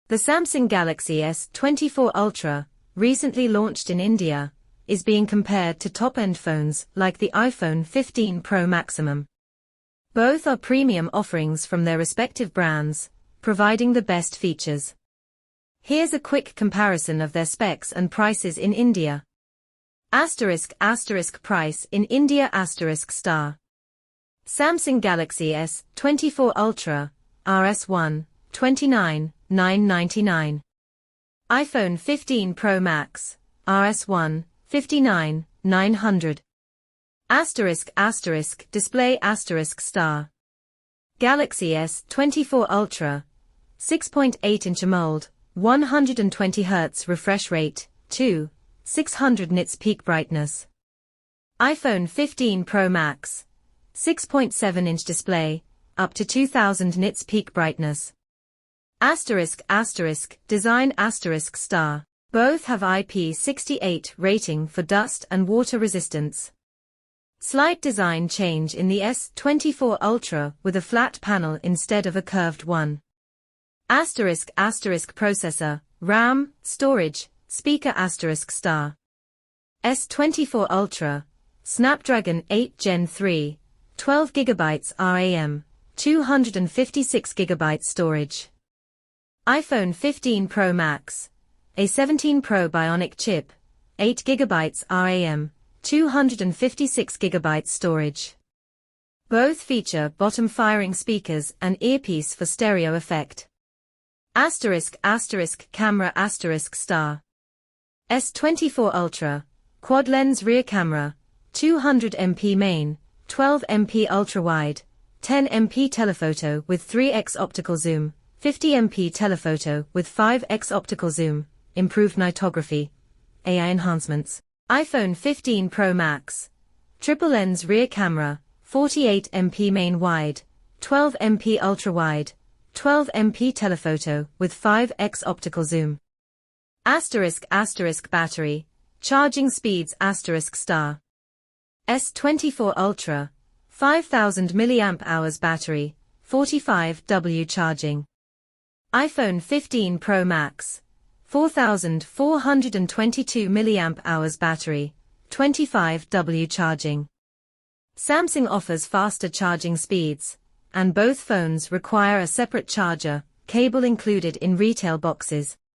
The Samsung Galaxy S24 Ultra, recently launched in India, is being compared to top-end phones like the iPhone 15 Pro Maximum. Both are premium offerings from their respective brands, providing the best features. Here's a quick comparison of their specs and prices in India. Price in India ***. Samsung Galaxy S24 Ultra, RS1, 29,999. iPhone 15 Pro Max, RS1, 59,900. Display ***. Galaxy S24 Ultra, 6.8-inch AMOLED, 120 Hz refresh rate, 600 nits peak brightness. iPhone 15 Pro Max, 6.7-inch display, up to 2000 nits peak brightness. Design ***. Both have IP68 rating for dust and water resistance. Slight design change in the S24 Ultra with a flat panel instead of a curved one. Processor, RAM, storage, speaker ***. S24 Ultra, Snapdragon 8 Gen 3, 12GB RAM, 256GB storage. iPhone 15 Pro Max, A17 Pro Bionic chip, 8GB RAM, 256GB storage. Both feature bottom-firing speakers and earpiece for stereo effect. Camera ***. S24 Ultra, quad-lens rear camera, 200MP main, 12MP ultra-wide, 10MP telephoto with 3x optical zoom, 50MP telephoto with 5x optical zoom, improved nightography, AI enhancements. iPhone 15 Pro Max, triple-lens rear camera, 48MP main wide, 12MP ultra-wide, 12MP telephoto with 5x optical zoom. Battery, charging speeds ***. S24 Ultra, 5000 mAh battery, 45W charging. iPhone 15 Pro Max, 4422 mAh battery, 25W charging. Samsung offers faster charging speeds, and both phones require a separate charger, cable included in retail boxes.